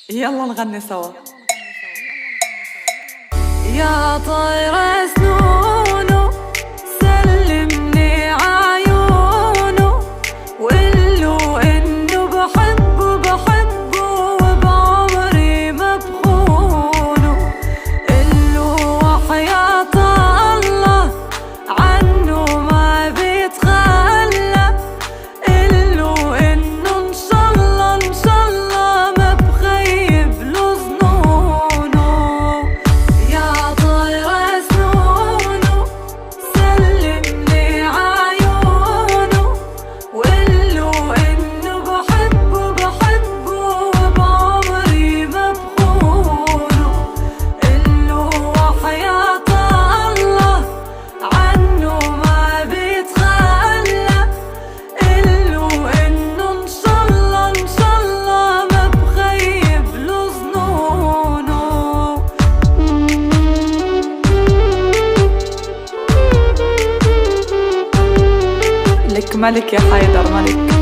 يلا نغني سوا. يا طير سنونه سلمني عيونه وقله انه بحبه وبعمري ما بخونه. قله وحياة الله عنه ما بيتخلى. قله انه ان شاء الله ما بخيب له ظنونه. يا طير سنونه سلمني عيونه وقله انه بحبه وبعمري ما بخونه. قله وحياة الله عنه ما بيتخلى. قله انه ان شاء الله ما بخيب له ظنونه. لك ملك يا حيدر ملك.